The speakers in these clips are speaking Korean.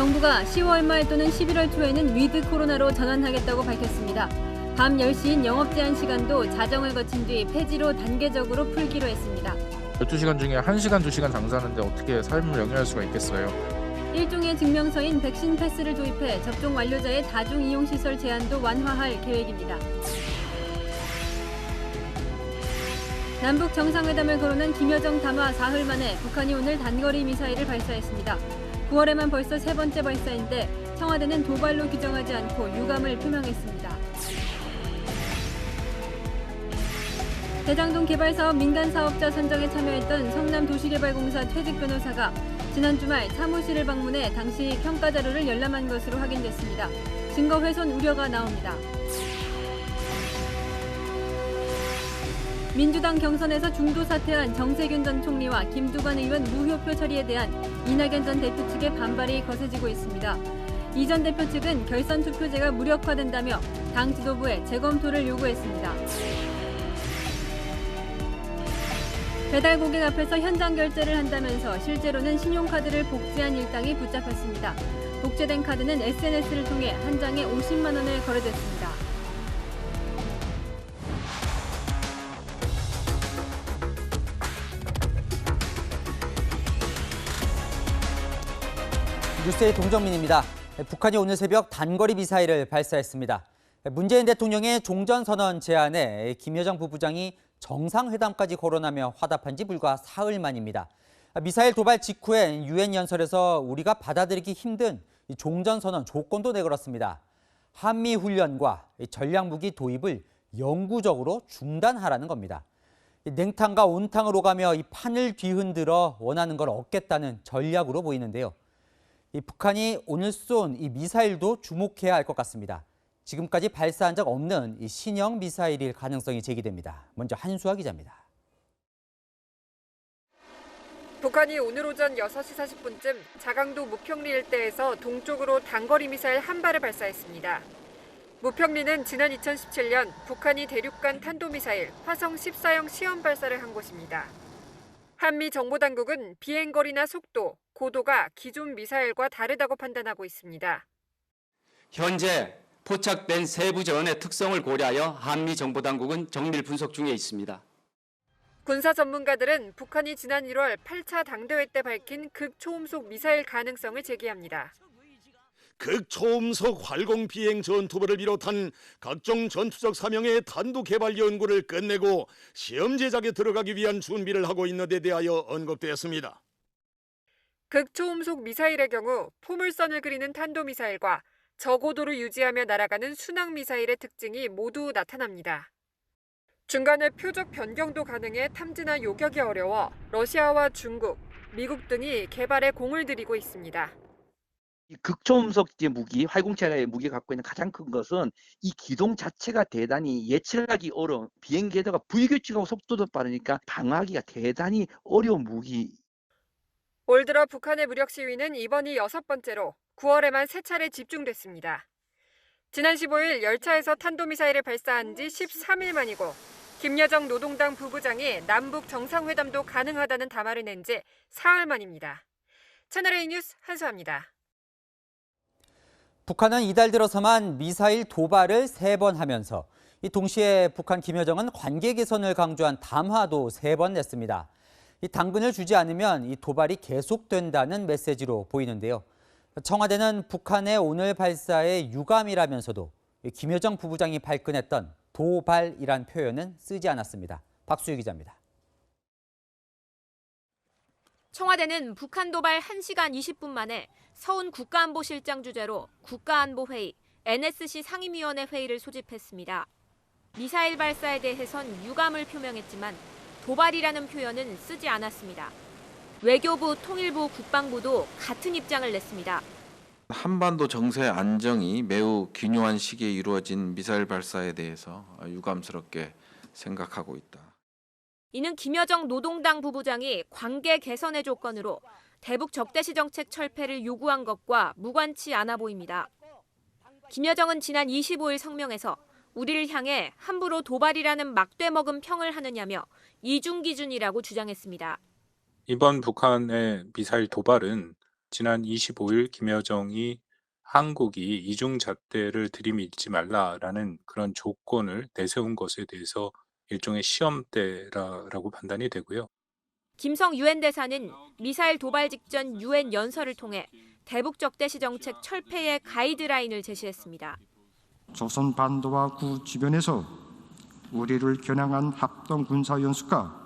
정부가 10월 말 또는 11월 초에는 위드 코로나로 전환하겠다고 밝혔습니다. 밤 10시인 영업 제한 시간도 자정을 거친 뒤 폐지로 단계적으로 풀기로 했습니다. 12시간 중에 1시간, 2시간 장사하는데 어떻게 삶을 영위할 수가 있겠어요? 일종의 증명서인 백신 패스를 도입해 접종 완료자의 다중 이용시설 제한도 완화할 계획입니다. 남북 정상회담을 거론한 김여정 담화 사흘 만에 북한이 오늘 단거리 미사일을 발사했습니다. 9월에만 벌써 세 번째 발사인데 청와대는 도발로 규정하지 않고 유감을 표명했습니다. 대장동 개발사업 민간사업자 선정에 참여했던 성남도시개발공사 퇴직 변호사가 지난 주말 사무실을 방문해 당시 평가 자료를 열람한 것으로 확인됐습니다. 증거 훼손 우려가 나옵니다. 민주당 경선에서 중도 사퇴한 정세균 전 총리와 김두관 의원 무효표 처리에 대한 이낙연 전 대표 측의 반발이 거세지고 있습니다. 이 전 대표 측은 결선 투표제가 무력화된다며 당 지도부에 재검토를 요구했습니다. 배달 고객 앞에서 현장 결제를 한다면서 실제로는 신용카드를 복제한 일당이 붙잡혔습니다. 복제된 카드는 SNS를 통해 한 장에 50만 원을 거래됐습니다. 뉴스의 동정민입니다. 북한이 오늘 새벽 단거리 미사일을 발사했습니다. 문재인 대통령의 종전선언 제안에 김여정 부부장이 정상회담까지 거론하며 화답한 지 불과 사흘 만입니다. 미사일 도발 직후에 유엔 연설에서 우리가 받아들이기 힘든 종전선언 조건도 내걸었습니다. 한미 훈련과 전략무기 도입을 영구적으로 중단하라는 겁니다. 냉탕과 온탕을 오가며 이 판을 뒤흔들어 원하는 걸 얻겠다는 전략으로 보이는데요. 북한이 오늘 쏜 이 미사일도 주목해야 할 것 같습니다. 지금까지 발사한 적 없는 이 신형 미사일일 가능성이 제기됩니다. 먼저 한수아 기자입니다. 북한이 오늘 오전 6시 40분쯤 자강도 무평리 일대에서 동쪽으로 단거리 미사일 한 발을 발사했습니다. 무평리는 지난 2017년 북한이 대륙간 탄도미사일 화성 14형 시험 발사를 한 곳입니다. 한미 정보당국은 비행거리나 속도, 고도가 기존 미사일과 다르다고 판단하고 있습니다. 현재 포착된 세부 자원의 특성을 고려하여 한미 정보당국은 정밀 분석 중에 있습니다. 군사 전문가들은 북한이 지난 1월 8차 당대회 때 밝힌 극초음속 미사일 가능성을 제기합니다. 극초음속 활공 비행 전투부를 비롯한 각종 전투적 사명의 탄도 개발 연구를 끝내고 시험 제작에 들어가기 위한 준비를 하고 있는 데 대하여 언급되었습니다. 극초음속 미사일의 경우 포물선을 그리는 탄도미사일과 저고도를 유지하며 날아가는 순항미사일의 특징이 모두 나타납니다. 중간에 표적 변경도 가능해 탐지나 요격이 어려워 러시아와 중국, 미국 등이 개발에 공을 들이고 있습니다. 이 극초음속 무기, 활공체의 무기가 갖고 있는 가장 큰 것은 이 기동 자체가 대단히 예측하기 어려운, 비행 궤도가 불규칙하고 속도도 빠르니까 방어하기가 대단히 어려운 무기. 올 들어 북한의 무력 시위는 이번이 6번째로 9월에만 3차례 집중됐습니다. 지난 15일 열차에서 탄도미사일을 발사한 지 13일 만이고 김여정 노동당 부부장이 남북 정상회담도 가능하다는 담화를 낸 지 사흘 만입니다. 채널A 뉴스 한수아입니다. 북한은 이달 들어서만 미사일 도발을 3번 하면서 동시에 북한 김여정은 관계 개선을 강조한 담화도 3번 냈습니다. 당근을 주지 않으면 이 도발이 계속된다는 메시지로 보이는데요. 청와대는 북한의 오늘 발사에 유감이라면서도 김여정 부부장이 발끈했던 도발이란 표현은 쓰지 않았습니다. 박수희 기자입니다. 청와대는 북한 도발 1시간 20분 만에 서훈 국가안보실장 주재로 국가안보회의, NSC 상임위원회 회의를 소집했습니다. 미사일 발사에 대해선 유감을 표명했지만 도발이라는 표현은 쓰지 않았습니다. 외교부, 통일부, 국방부도 같은 입장을 냈습니다. 한반도 정세 안정이 매우 기묘한 시기에 이루어진 미사일 발사에 대해서 유감스럽게 생각하고 있다. 이는 김여정 노동당 부부장이 관계 개선의 조건으로 대북 적대시 정책 철폐를 요구한 것과 무관치 않아 보입니다. 김여정은 지난 25일 성명에서 우리를 향해 함부로 도발이라는 막대 먹은 평을 하느냐며 이중 기준이라고 주장했습니다. 이번 북한의 미사일 도발은 지난 25일 김여정이 한국이 이중잣대를 들이밀지 말라라는 그런 조건을 내세운 것에 대해서 일종의 시험대라고 판단이 되고요. 김성 유엔 대사는 미사일 도발 직전 유엔 연설을 통해 대북 적대시 정책 철폐의 가이드라인을 제시했습니다. 조선 반도와 구 주변에서 우리를 겨냥한 합동 군사 연습과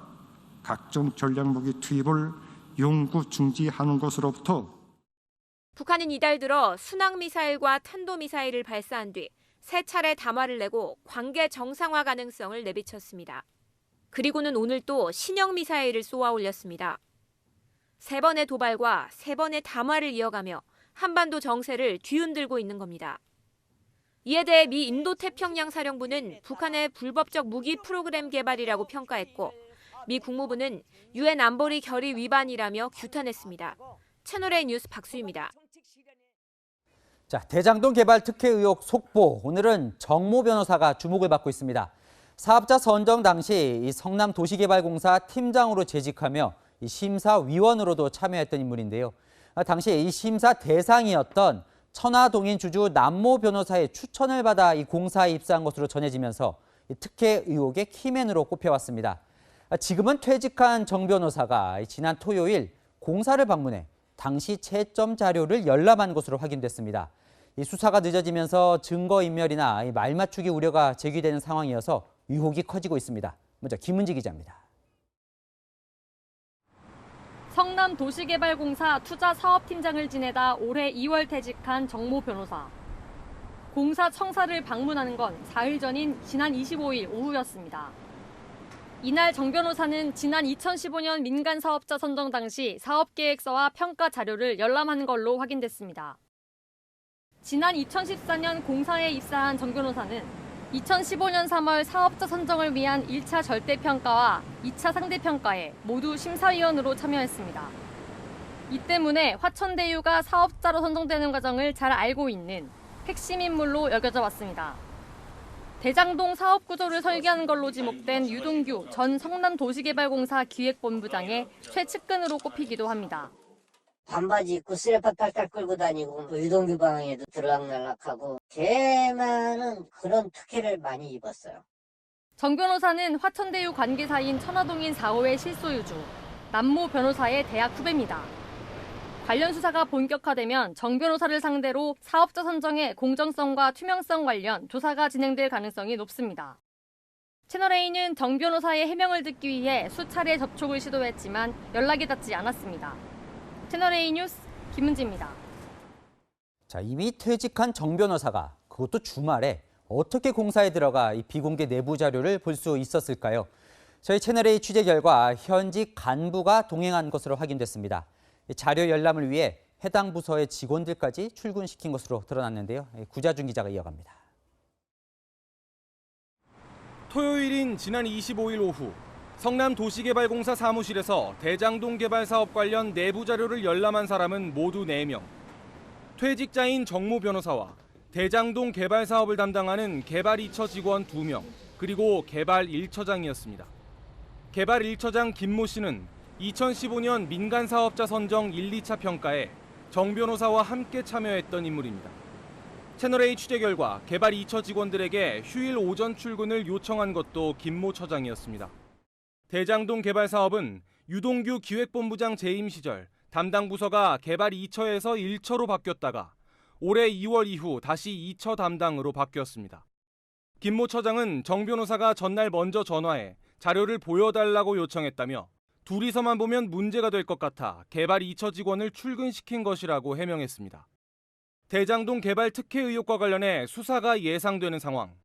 각종 전략 무기 투입을永구 중지하는 것으로부터 북한은 이달 들어 순항미사일과 탄도미사일을 발사한 뒤 3차례 담화를 내고 관계 정상화 가능성을 내비쳤습니다. 그리고는 오늘 또 신형미사일을 쏘아 올렸습니다. 3번의 도발과 3번의 담화를 이어가며 한반도 정세를 뒤흔들고 있는 겁니다. 이에 대해 미 인도태평양 사령부는 북한의 불법적 무기 프로그램 개발이라고 평가했고 미 국무부는 유엔 안보리 결의 위반이라며 규탄했습니다. 채널A 뉴스 박수희입니다. 자, 대장동 개발 특혜 의혹 속보. 오늘은 정모 변호사가 주목을 받고 있습니다. 사업자 선정 당시 이 성남도시개발공사 팀장으로 재직하며 이 심사위원으로도 참여했던 인물인데요. 당시 이 심사 대상이었던 천화동인 주주 남모 변호사의 추천을 받아 이 공사에 입사한 것으로 전해지면서 이 특혜 의혹의 키맨으로 꼽혀왔습니다. 지금은 퇴직한 정 변호사가 지난 토요일 공사를 방문해 당시 채점 자료를 열람한 것으로 확인됐습니다. 이 수사가 늦어지면서 증거인멸이나 말맞추기 우려가 제기되는 상황이어서 의혹이 커지고 있습니다. 먼저 김은지 기자입니다. 성남도시개발공사 투자사업팀장을 지내다 올해 2월 퇴직한 정모 변호사. 공사 청사를 방문하는 건 4일 전인 지난 25일 오후였습니다. 이날 정 변호사는 지난 2015년 민간사업자 선정 당시 사업계획서와 평가 자료를 열람한 걸로 확인됐습니다. 지난 2014년 공사에 입사한 정 변호사는 2015년 3월 사업자 선정을 위한 1차 절대평가와 2차 상대평가에 모두 심사위원으로 참여했습니다. 이 때문에 화천대유가 사업자로 선정되는 과정을 잘 알고 있는 핵심 인물로 여겨져 왔습니다. 대장동 사업 구조를 설계한 걸로 지목된 유동규 전 성남도시개발공사 기획본부장의 최측근으로 꼽히기도 합니다. 반바지 입고 쓰레빠 딸딸 끌고 다니고 유동규 방에도 들락날락하고 대만은 그런 특혜를 많이 입었어요. 정 변호사는 화천대유 관계사인 천화동인 4호의 실소유주, 남모 변호사의 대학 후배입니다. 관련 수사가 본격화되면 정 변호사를 상대로 사업자 선정의 공정성과 투명성 관련 조사가 진행될 가능성이 높습니다. 채널A는 정 변호사의 해명을 듣기 위해 수차례 접촉을 시도했지만 연락이 닿지 않았습니다. 채널A 뉴스 김은지입니다. 자, 이미 퇴직한 정 변호사가 그것도 주말에 어떻게 공사에 들어가 이 비공개 내부 자료를 볼 수 있었을까요? 저희 채널A 취재 결과 현직 간부가 동행한 것으로 확인됐습니다. 자료 열람을 위해 해당 부서의 직원들까지 출근시킨 것으로 드러났는데요. 구자준 기자가 이어갑니다. 토요일인 지난 25일 오후 성남도시개발공사 사무실에서 대장동 개발 사업 관련 내부 자료를 열람한 사람은 모두 4명. 퇴직자인 정모 변호사와 대장동 개발 사업을 담당하는 개발 2처 직원 2명, 그리고 개발 1처장이었습니다. 개발 1처장 김모 씨는 2015년 민간사업자 선정 1, 2차 평가에 정 변호사와 함께 참여했던 인물입니다. 채널A 취재 결과 개발 2처 직원들에게 휴일 오전 출근을 요청한 것도 김모 처장이었습니다. 대장동 개발 사업은 유동규 기획본부장 재임 시절 담당 부서가 개발 2처에서 1처로 바뀌었다가 올해 2월 이후 다시 2처 담당으로 바뀌었습니다. 김모 처장은 정 변호사가 전날 먼저 전화해 자료를 보여달라고 요청했다며 둘이서만 보면 문제가 될 것 같아 개발 2처 직원을 출근시킨 것이라고 해명했습니다. 대장동 개발 특혜 의혹과 관련해 수사가 예상되는 상황.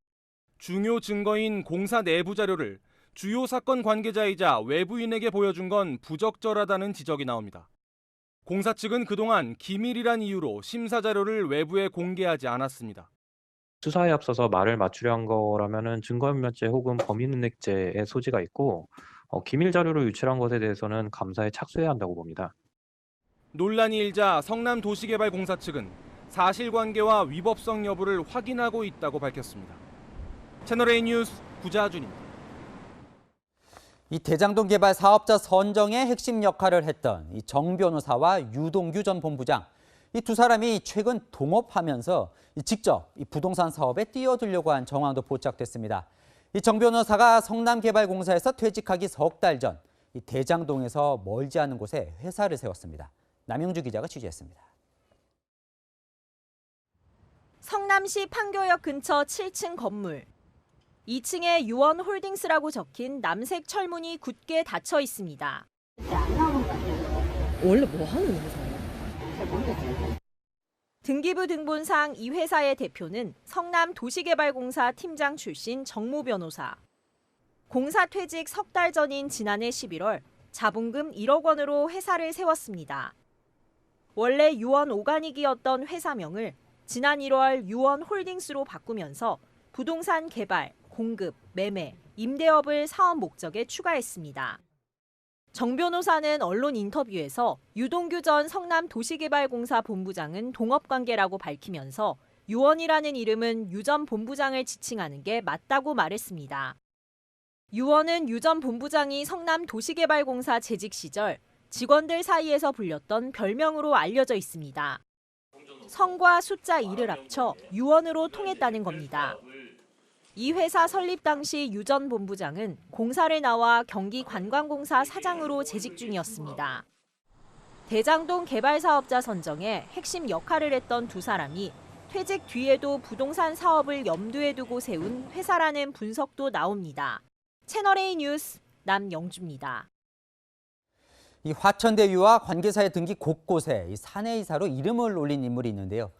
중요 증거인 공사 내부 자료를 주요 사건 관계자이자 외부인에게 보여준 건 부적절하다는 지적이 나옵니다. 공사 측은 그동안 기밀이란 이유로 심사 자료를 외부에 공개하지 않았습니다. 수사에 앞서서 말을 맞추려 한 거라면은 증거인멸죄 혹은 범인은닉죄의 소지가 있고 기밀 자료를 유출한 것에 대해서는 감사에 착수해야 한다고 봅니다. 논란이 일자 성남도시개발공사 측은 사실관계와 위법성 여부를 확인하고 있다고 밝혔습니다. 채널A 뉴스 구자준입니다. 이 대장동 개발 사업자 선정의 핵심 역할을 했던 이 정 변호사와 유동규 전 본부장, 이 두 사람이 최근 동업하면서 직접 이 부동산 사업에 뛰어들려고 한 정황도 포착됐습니다. 이 정 변호사가 성남개발공사에서 퇴직하기 석 달 전 이 대장동에서 멀지 않은 곳에 회사를 세웠습니다. 남영주 기자가 취재했습니다. 성남시 판교역 근처 7층 건물. 2층에 유원홀딩스라고 적힌 남색 철문이 굳게 닫혀 있습니다. 원래 뭐 하는 회사예요? 등기부 등본상 이 회사의 대표는 성남도시개발공사 팀장 출신 정모 변호사. 공사 퇴직 석 달 전인 지난해 11월 자본금 1억 원으로 회사를 세웠습니다. 원래 유원 오가닉이었던 회사명을 지난 1월 유원홀딩스로 바꾸면서 부동산 개발, 공급, 매매, 임대업을 사업 목적에 추가했습니다. 정 변호사는 언론 인터뷰에서 유동규 전 성남도시개발공사 본부장은 동업관계라고 밝히면서 유원이라는 이름은 유 전 본부장을 지칭하는 게 맞다고 말했습니다. 유원은 유 전 본부장이 성남도시개발공사 재직 시절 직원들 사이에서 불렸던 별명으로 알려져 있습니다. 성과 숫자 2를 합쳐 유원으로 통했다는 겁니다. 이 회사 설립 당시 유 전 본부장은 공사를 나와 경기관광공사 사장으로 재직 중이었습니다. 대장동 개발 사업자 선정에 핵심 역할을 했던 두 사람이 퇴직 뒤에도 부동산 사업을 염두에 두고 세운 회사라는 분석도 나옵니다. 채널A 뉴스 남영주입니다. 이 화천대유와 관계사의 등기 곳곳에 이 사내이사로 이름을 올린 인물이 있는데요.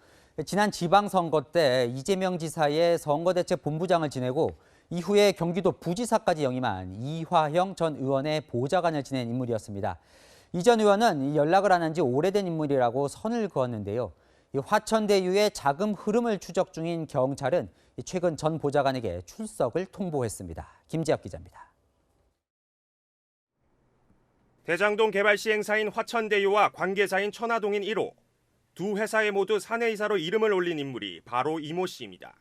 지난 지방선거 때 이재명 지사의 선거대책본부장을 지내고 이후에 경기도 부지사까지 역임한 이화영 전 의원의 보좌관을 지낸 인물이었습니다. 이 전 의원은 연락을 안 한 지 오래된 인물이라고 선을 그었는데요. 이 화천대유의 자금 흐름을 추적 중인 경찰은 최근 전 보좌관에게 출석을 통보했습니다. 김재혁 기자입니다. 대장동 개발 시행사인 화천대유와 관계사인 천화동인 1호. 두 회사에 모두 사내이사로 이름을 올린 인물이 바로 이모 씨입니다.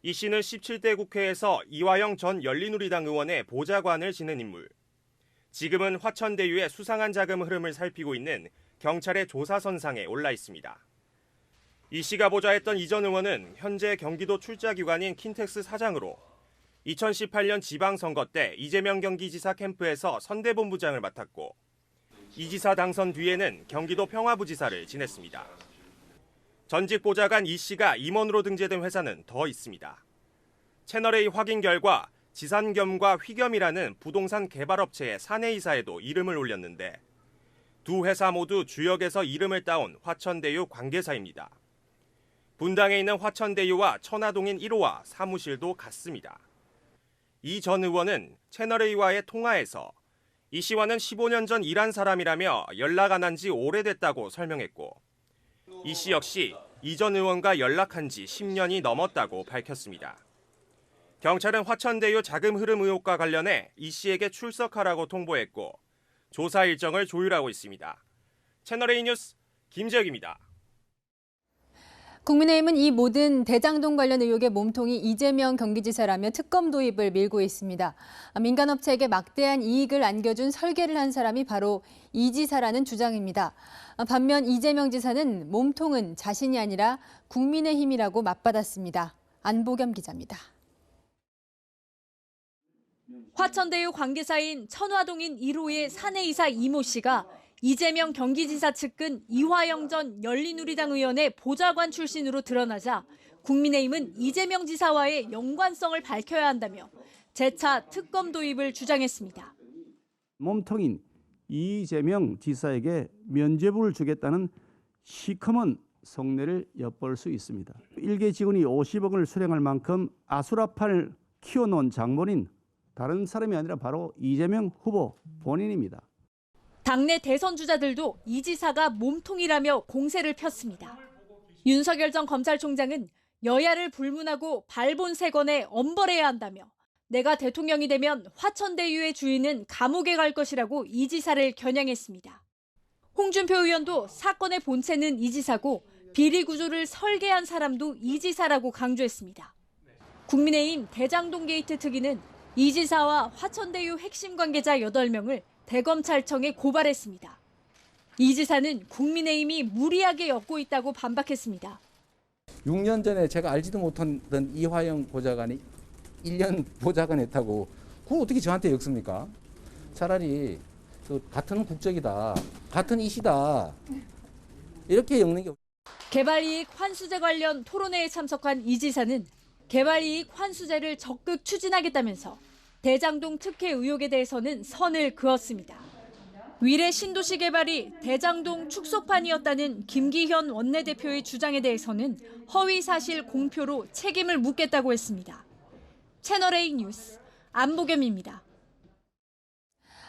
이 씨는 17대 국회에서 이화영 전 열린우리당 의원의 보좌관을 지낸 인물. 지금은 화천대유의 수상한 자금 흐름을 살피고 있는 경찰의 조사선상에 올라 있습니다. 이 씨가 보좌했던 이 전 의원은 현재 경기도 출자기관인 킨텍스 사장으로 2018년 지방선거 때 이재명 경기지사 캠프에서 선대본부장을 맡았고 이 지사 당선 뒤에는 경기도 평화부지사를 지냈습니다. 전직 보좌관 이 씨가 임원으로 등재된 회사는 더 있습니다. 채널A 확인 결과 지산겸과 휘겸이라는 부동산 개발업체의 사내이사에도 이름을 올렸는데 두 회사 모두 주역에서 이름을 따온 화천대유 관계사입니다. 분당에 있는 화천대유와 천화동인 1호와 사무실도 같습니다. 이 전 의원은 채널A와의 통화에서 이 씨와는 15년 전 일한 사람이라며 연락 안 한 지 오래됐다고 설명했고 이 씨 역시 이 전 의원과 연락한 지 10년이 넘었다고 밝혔습니다. 경찰은 화천대유 자금 흐름 의혹과 관련해 이 씨에게 출석하라고 통보했고 조사 일정을 조율하고 있습니다. 채널A 뉴스 김재혁입니다. 국민의힘은 이 모든 대장동 관련 의혹의 몸통이 이재명 경기지사라며 특검 도입을 밀고 있습니다. 민간업체에게 막대한 이익을 안겨준 설계를 한 사람이 바로 이 지사라는 주장입니다. 반면 이재명 지사는 몸통은 자신이 아니라 국민의힘이라고 맞받았습니다. 안보겸 기자입니다. 화천대유 관계사인 천화동인 1호의 사내이사 이모 씨가 이재명 경기지사 측근 이화영 전 열린우리당 의원의 보좌관 출신으로 드러나자 국민의힘은 이재명 지사와의 연관성을 밝혀야 한다며 재차 특검 도입을 주장했습니다. 몸통인 이재명 지사에게 면죄부를 주겠다는 시커먼 속내를 엿볼 수 있습니다. 일개 직원이 50억을 수령할 만큼 아수라판을 키워놓은 장본인 다른 사람이 아니라 바로 이재명 후보 본인입니다. 당내 대선 주자들도 이 지사가 몸통이라며 공세를 폈습니다. 윤석열 전 검찰총장은 여야를 불문하고 발본색원에 엄벌해야 한다며 내가 대통령이 되면 화천대유의 주인은 감옥에 갈 것이라고 이 지사를 겨냥했습니다. 홍준표 의원도 사건의 본체는 이 지사고 비리 구조를 설계한 사람도 이 지사라고 강조했습니다. 국민의힘 대장동 게이트 특위는 이 지사와 화천대유 핵심 관계자 8명을 대검찰청에 고발했습니다. 이 지사는 국민의힘이 무리하게 엮고 있다고 반박했습니다. 6년 전에 제가 알지도 못하던 이화영 보좌관이 1년 보좌관 했다고 그걸 어떻게 저한테 엮습니까? 차라리 같은 국적이다, 같은 이시다 이렇게 엮는 게. 개발이익 환수제 관련 토론회에 참석한 이 지사는 개발이익 환수제를 적극 추진하겠다면서 대장동 특혜 의혹에 대해서는 선을 그었습니다. 위례 신도시 개발이 대장동 축소판이었다는 김기현 원내대표의 주장에 대해서는 허위 사실 공표로 책임을 묻겠다고 했습니다. 채널A 뉴스 안보겸입니다.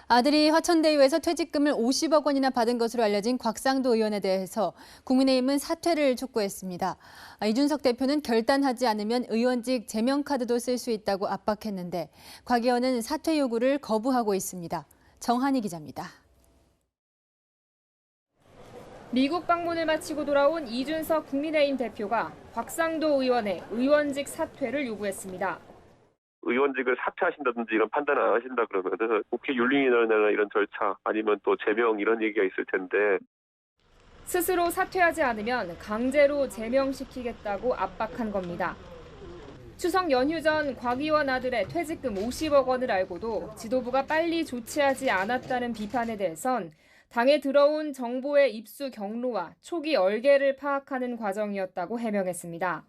아들이 화천대유에서 퇴직금을 50억 원이나 받은 것으로 알려진 곽상도 의원에 대해서 국민의힘은 사퇴를 촉구했습니다. 이준석 대표는 결단하지 않으면 의원직 제명카드도 쓸 수 있다고 압박했는데 곽 의원은 사퇴 요구를 거부하고 있습니다. 정한희 기자입니다. 미국 방문을 마치고 돌아온 이준석 국민의힘 대표가 곽상도 의원의 의원직 사퇴를 요구했습니다. 의원직을 사퇴하신다든지 이런 판단을 안 하신다 그러면은 국회 윤리위원회나 이런 절차 아니면 또 제명 이런 얘기가 있을 텐데 스스로 사퇴하지 않으면 강제로 제명시키겠다고 압박한 겁니다. 추석 연휴 전 곽 의원 아들의 퇴직금 50억 원을 알고도 지도부가 빨리 조치하지 않았다는 비판에 대해선 당에 들어온 정보의 입수 경로와 초기 얼개를 파악하는 과정이었다고 해명했습니다.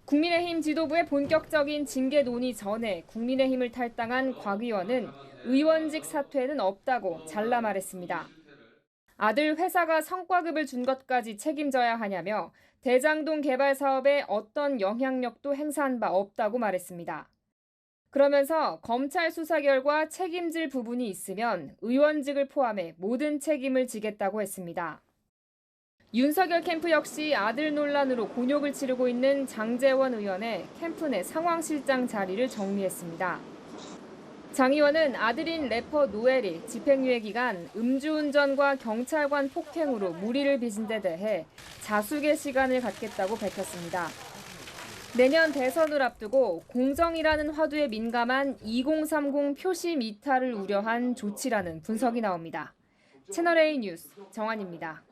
국민의힘 지도부의 본격적인 징계 논의 전에 국민의힘을 탈당한 곽 의원은 의원직 사퇴는 없다고 잘라 말했습니다. 아들 회사가 성과급을 준 것까지 책임져야 하냐며 대장동 개발 사업에 어떤 영향력도 행사한 바 없다고 말했습니다. 그러면서 검찰 수사 결과 책임질 부분이 있으면 의원직을 포함해 모든 책임을 지겠다고 했습니다. 윤석열 캠프 역시 아들 논란으로 곤욕을 치르고 있는 장제원 의원의 캠프 내 상황실장 자리를 정리했습니다. 장 의원은 아들인 래퍼 노엘이 집행유예 기간 음주운전과 경찰관 폭행으로 무리를 빚은 데 대해 자숙의 시간을 갖겠다고 밝혔습니다. 내년 대선을 앞두고 공정이라는 화두에 민감한 2030 표심 이탈을 우려한 조치라는 분석이 나옵니다. 채널A 뉴스 정한입니다.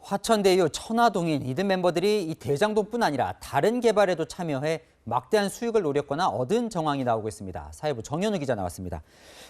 화천대유, 천화동인 이등 멤버들이 이 대장동뿐 아니라 다른 개발에도 참여해 막대한 수익을 노렸거나 얻은 정황이 나오고 있습니다. 사회부 정현우 기자 나왔습니다.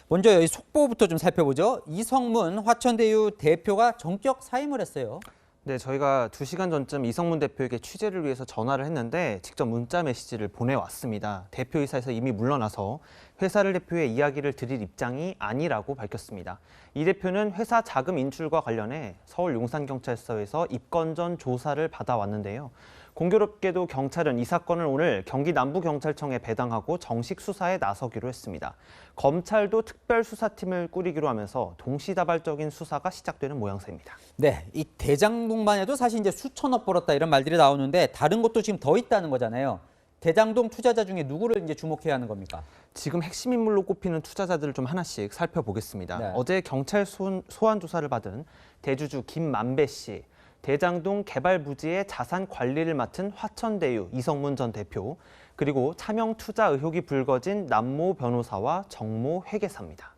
먼저 여기 속보부터 좀 살펴보죠. 이성문 화천대유 대표가 정격 사임을 했어요. 네, 저희가 2시간 전쯤 이성문 대표에게 취재를 위해서 전화를 했는데 직접 문자 메시지를 보내왔습니다. 대표이사에서 이미 물러나서 회사를 대표해 이야기를 드릴 입장이 아니라고 밝혔습니다. 이 대표는 회사 자금 인출과 관련해 서울 용산경찰서에서 입건 전 조사를 받아왔는데요. 공교롭게도 경찰은 이 사건을 오늘 경기 남부경찰청에 배당하고 정식 수사에 나서기로 했습니다. 검찰도 특별수사팀을 꾸리기로 하면서 동시다발적인 수사가 시작되는 모양새입니다. 네, 이 대장동만 해도 사실 이제 수천억 벌었다 이런 말들이 나오는데 다른 것도 지금 더 있다는 거잖아요. 대장동 투자자 중에 누구를 이제 주목해야 하는 겁니까? 지금 핵심 인물로 꼽히는 투자자들을 좀 하나씩 살펴보겠습니다. 네. 어제 경찰 소환 조사를 받은 대주주 김만배 씨, 대장동 개발 부지의 자산 관리를 맡은 화천대유 이성문 전 대표, 그리고 차명 투자 의혹이 불거진 남모 변호사와 정모 회계사입니다.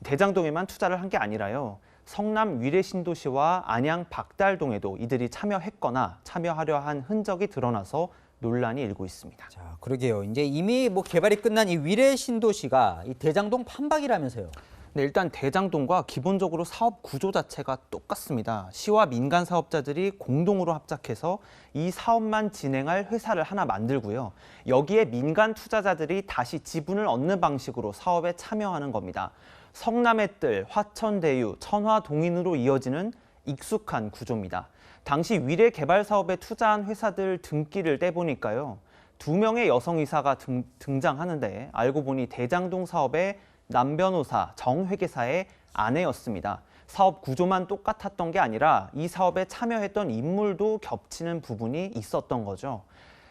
대장동에만 투자를 한 게 아니라요. 성남 위례 신도시와 안양 박달동에도 이들이 참여했거나 참여하려 한 흔적이 드러나서 논란이 일고 있습니다. 자, 그러게요. 이제 이미 개발이 끝난 이 위례 신도시가 이 대장동 판박이라면서요. 네, 일단 대장동과 기본적으로 사업 구조 자체가 똑같습니다. 시와 민간 사업자들이 공동으로 합작해서 이 사업만 진행할 회사를 하나 만들고요. 여기에 민간 투자자들이 다시 지분을 얻는 방식으로 사업에 참여하는 겁니다. 성남의 뜰, 화천대유, 천화동인으로 이어지는 익숙한 구조입니다. 당시 위례 개발 사업에 투자한 회사들 등기를 떼보니까요. 2명의 여성이사가 등장하는데 알고 보니 대장동 사업의 남변호사, 정회계사의 아내였습니다. 사업 구조만 똑같았던 게 아니라 이 사업에 참여했던 인물도 겹치는 부분이 있었던 거죠.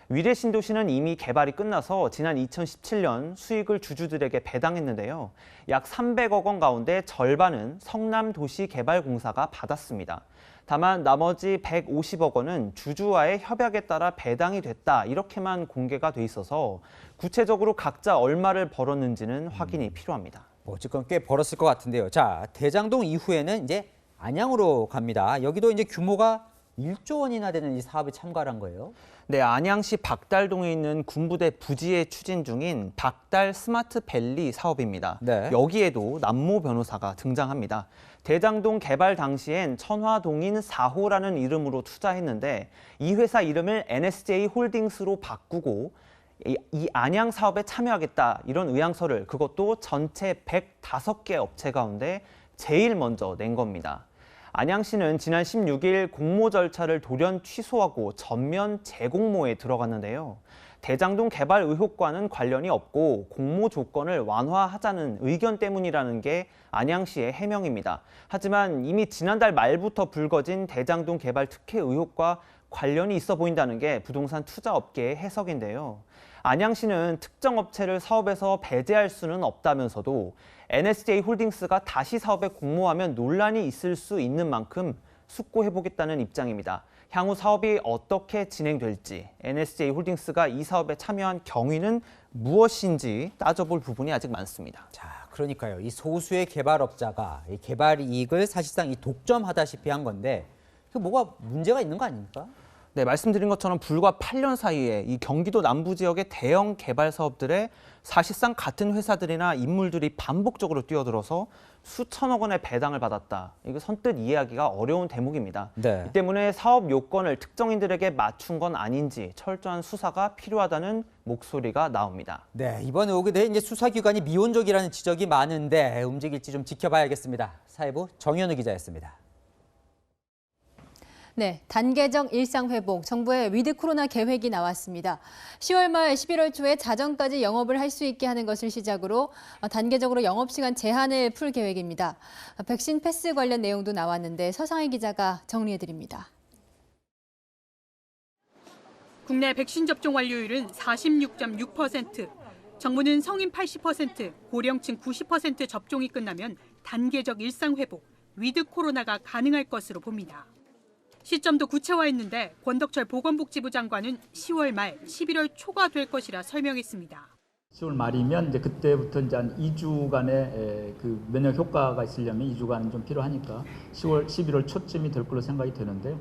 위례 신도시는 이미 개발이 끝나서 지난 2017년 수익을 주주들에게 배당했는데요. 약 300억 원 가운데 절반은 성남도시개발공사가 받았습니다. 다만 나머지 150억 원은 주주와의 협약에 따라 배당이 됐다 이렇게만 공개가 돼 있어서 구체적으로 각자 얼마를 벌었는지는 확인이 필요합니다. 어쨌건 꽤 벌었을 것 같은데요. 자, 대장동 이후에는 이제 안양으로 갑니다. 여기도 이제 규모가 1조 원이나 되는 이 사업에 참가를 한 거예요. 네, 안양시 박달동에 있는 군부대 부지에 추진 중인 박달 스마트밸리 사업입니다. 네. 여기에도 남모 변호사가 등장합니다. 대장동 개발 당시엔 천화동인 4호라는 이름으로 투자했는데 이 회사 이름을 NSJ 홀딩스로 바꾸고 이 안양 사업에 참여하겠다 이런 의향서를 그것도 전체 105개 업체 가운데 제일 먼저 낸 겁니다. 안양시는 지난 16일 공모 절차를 돌연 취소하고 전면 재공모에 들어갔는데요. 대장동 개발 의혹과는 관련이 없고 공모 조건을 완화하자는 의견 때문이라는 게 안양시의 해명입니다. 하지만 이미 지난달 말부터 불거진 대장동 개발 특혜 의혹과 관련이 있어 보인다는 게 부동산 투자업계의 해석인데요. 안양시는 특정 업체를 사업에서 배제할 수는 없다면서도 NSJ 홀딩스가 다시 사업에 공모하면 논란이 있을 수 있는 만큼 숙고해보겠다는 입장입니다. 향후 사업이 어떻게 진행될지, NSJ 홀딩스가 이 사업에 참여한 경위는 무엇인지 따져볼 부분이 아직 많습니다. 자, 그러니까요. 이 소수의 개발업자가 이 개발 이익을 사실상 이 독점하다시피 한 건데 그 뭐가 문제가 있는 거 아닙니까? 네, 말씀드린 것처럼 불과 8년 사이에 이 경기도 남부 지역의 대형 개발 사업들에 사실상 같은 회사들이나 인물들이 반복적으로 뛰어들어서 수천억 원의 배당을 받았다. 이거 선뜻 이해하기가 어려운 대목입니다. 네. 이 때문에 사업 요건을 특정인들에게 맞춘 건 아닌지 철저한 수사가 필요하다는 목소리가 나옵니다. 네, 이번 의혹에 대해 이제 수사기관이 미온적이라는 지적이 많은데 움직일지 좀 지켜봐야겠습니다. 사회부 정현우 기자였습니다. 네, 단계적 일상회복, 정부의 위드 코로나 계획이 나왔습니다. 10월 말 11월 초에 자정까지 영업을 할 수 있게 하는 것을 시작으로 단계적으로 영업시간 제한을 풀 계획입니다. 백신 패스 관련 내용도 나왔는데 서상희 기자가 정리해드립니다. 국내 백신 접종 완료율은 46.6%, 정부는 성인 80%, 고령층 90% 접종이 끝나면 단계적 일상회복, 위드 코로나가 가능할 것으로 봅니다. 시점도 구체화했는데 권덕철 보건복지부 장관은 10월 말, 11월 초가 될 것이라 설명했습니다. 10월 말이면 이제 그때부터 이제 한 2주간의 그 면역 효과가 있으려면 2주간은 좀 필요하니까 10월, 11월 초쯤이 될 걸로 생각이 되는데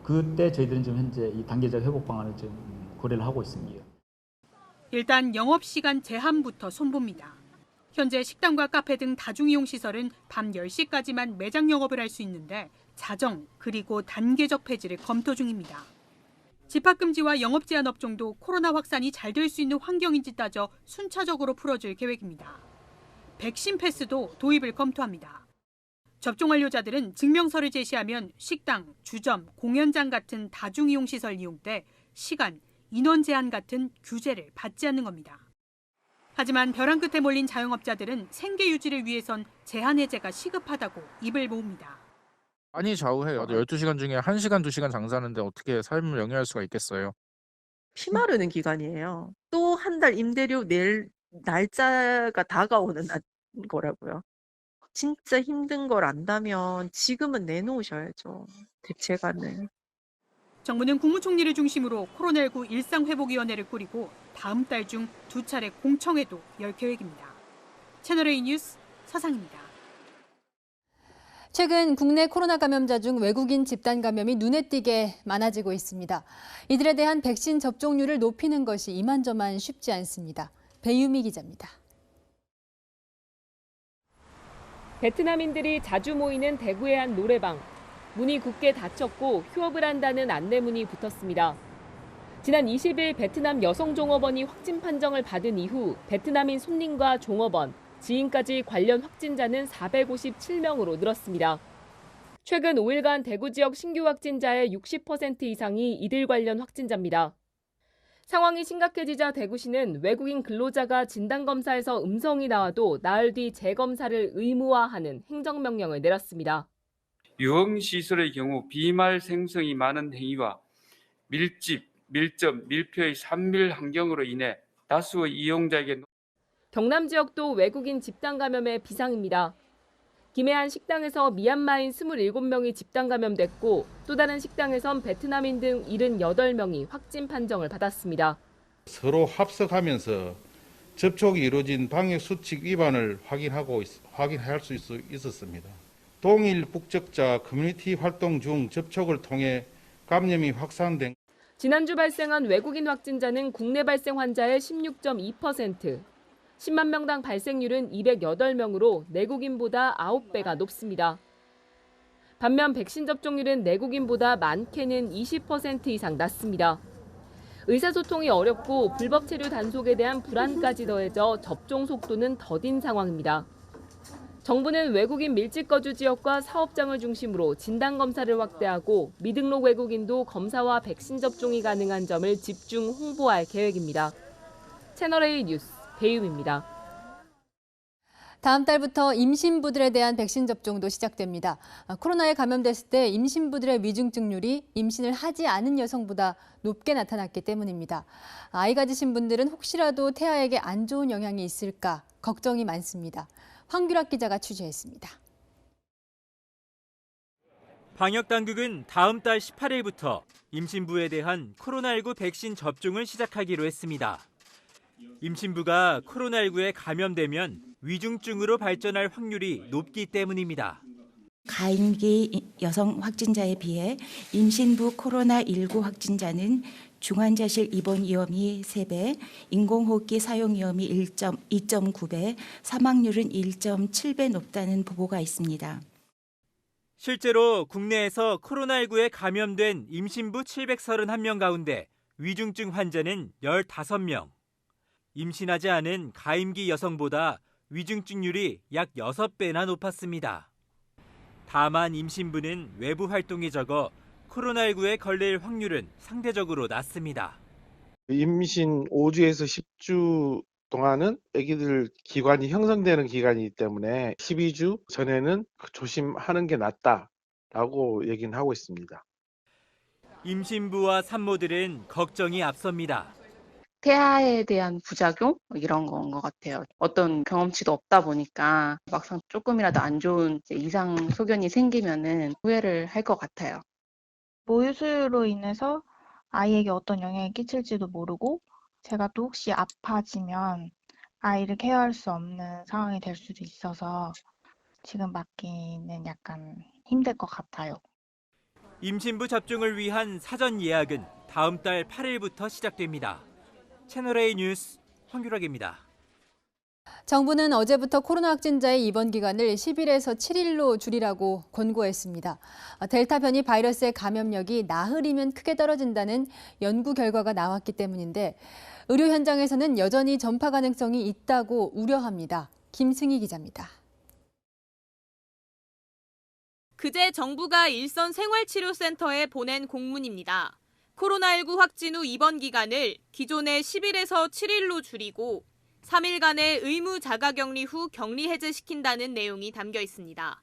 그때 저희들은 지금 현재 이 단계적 회복 방안을 좀 고려를 하고 있습니다. 일단 영업시간 제한부터 손봅니다. 현재 식당과 카페 등 다중이용 시설은 밤 10시까지만 매장 영업을 할 수 있는데 자정 그리고 단계적 폐지를 검토 중입니다. 집합금지와 영업 제한 업종도 코로나 확산이 잘 될 수 있는 환경인지 따져 순차적으로 풀어줄 계획입니다. 백신 패스도 도입을 검토합니다. 접종 완료자들은 증명서를 제시하면 식당, 주점, 공연장 같은 다중이용 시설 이용 때 시간, 인원 제한 같은 규제를 받지 않는 겁니다. 하지만 벼랑 끝에 몰린 자영업자들은 생계 유지를 위해선 제한 해제가 시급하다고 입을 모읍니다. 많이 좌우해요. 12시간 중에 1시간, 2시간 장사하는데 어떻게 삶을 영위할 수가 있겠어요. 피마르는 기간이에요. 또 한 달 임대료 낼 날짜가 다가오는 거라고요. 진짜 힘든 걸 안다면 지금은 내놓으셔야죠. 대책안을. 정부는 국무총리를 중심으로 코로나19 일상회복위원회를 꾸리고 다음 달 중 2차례 공청회도 열 계획입니다. 채널A 뉴스 서상입니다. 최근 국내 코로나 감염자 중 외국인 집단 감염이 눈에 띄게 많아지고 있습니다. 이들에 대한 백신 접종률을 높이는 것이 이만저만 쉽지 않습니다. 배유미 기자입니다. 베트남인들이 자주 모이는 대구의 한 노래방. 문이 굳게 닫혔고 휴업을 한다는 안내문이 붙었습니다. 지난 20일 베트남 여성 종업원이 확진 판정을 받은 이후 베트남인 손님과 종업원, 지인까지 관련 확진자는 457명으로 늘었습니다. 최근 5일간 대구 지역 신규 확진자의 60% 이상이 이들 관련 확진자입니다. 상황이 심각해지자 대구시는 외국인 근로자가 진단검사에서 음성이 나와도 나흘 뒤 재검사를 의무화하는 행정명령을 내렸습니다. 유흥시설의 경우 비말 생성이 많은 행위와 밀집, 밀접, 밀폐의 산밀 환경으로 인해 다수의 이용자에게 경남 지역도 외국인 집단 감염의 비상입니다. 김해 한 식당에서 미얀마인 27명이 집단 감염됐고 또 다른 식당에선 베트남인 등 78명이 확진 판정을 받았습니다. 서로 합석하면서 접촉이 이루어진 방역수칙 위반을 확인할 수 있었습니다. 동일 북적자 커뮤니티 활동 중 접촉을 통해 감염이 확산된 지난주 발생한 외국인 확진자는 국내 발생 환자의 16.2%, 10만 명당 발생률은 208명으로 내국인보다 9배가 높습니다. 반면 백신 접종률은 내국인보다 많게는 20% 이상 낮습니다. 의사소통이 어렵고 불법 체류 단속에 대한 불안까지 더해져 접종 속도는 더딘 상황입니다. 정부는 외국인 밀집 거주 지역과 사업장을 중심으로 진단검사를 확대하고 미등록 외국인도 검사와 백신 접종이 가능한 점을 집중 홍보할 계획입니다. 채널A 뉴스 배유미입니다. 다음 달부터 임신부들에 대한 백신 접종도 시작됩니다. 코로나에 감염됐을 때 임신부들의 위중증률이 임신을 하지 않은 여성보다 높게 나타났기 때문입니다. 아이 가지신 분들은 혹시라도 태아에게 안 좋은 영향이 있을까 걱정이 많습니다. 황규락 기자가 취재했습니다. 방역당국은 다음 달 18일부터 임신부에 대한 코로나19 백신 접종을 시작하기로 했습니다. 임신부가 코로나19에 감염되면 위중증으로 발전할 확률이 높기 때문입니다. 가임기 여성 확진자에 비해 임신부 코로나19 확진자는 중환자실 입원 위험이 3배, 인공호흡기 사용 위험이 2.9배, 사망률은 1.7배 높다는 보고가 있습니다. 실제로 국내에서 코로나19에 감염된 임신부 731명 가운데 위중증 환자는 15명. 임신하지 않은 가임기 여성보다 위중증률이 약 6배나 높았습니다. 다만 임신부는 외부 활동이 적어 코로나19에 걸릴 확률은 상대적으로 낮습니다. 임신 5주에서 10주 동안은 아기들 기관이 형성되는 기간이기 때문에 12주 전에는 조심하는 게 낫다라고 얘기는 하고 있습니다. 임신부와 산모들은 걱정이 앞섭니다. 태아에 대한 부작용 이런 건 것 같아요. 어떤 경험치도 없다 보니까 막상 조금이라도 안 좋은 이상 소견이 생기면은 후회를 할 것 같아요. 모유수유로 인해서 아이에게 어떤 영향을 끼칠지도 모르고 제가 또 혹시 아파지면 아이를 케어할 수 없는 상황이 될 수도 있어서 지금 맞기는 약간 힘들 것 같아요. 임신부 접종을 위한 사전 예약은 다음 달 8일부터 시작됩니다. 채널A 뉴스 황규락입니다. 정부는 어제부터 코로나 확진자의 입원 기간을 10일에서 7일로 줄이라고 권고했습니다. 델타 변이 바이러스의 감염력이 나흘이면 크게 떨어진다는 연구 결과가 나왔기 때문인데 의료 현장에서는 여전히 전파 가능성이 있다고 우려합니다. 김승희 기자입니다. 그제 정부가 일선 생활치료센터에 보낸 공문입니다. 코로나19 확진 후 입원 기간을 기존의 10일에서 7일로 줄이고 3일간의 의무 자가격리 후 격리 해제시킨다는 내용이 담겨 있습니다.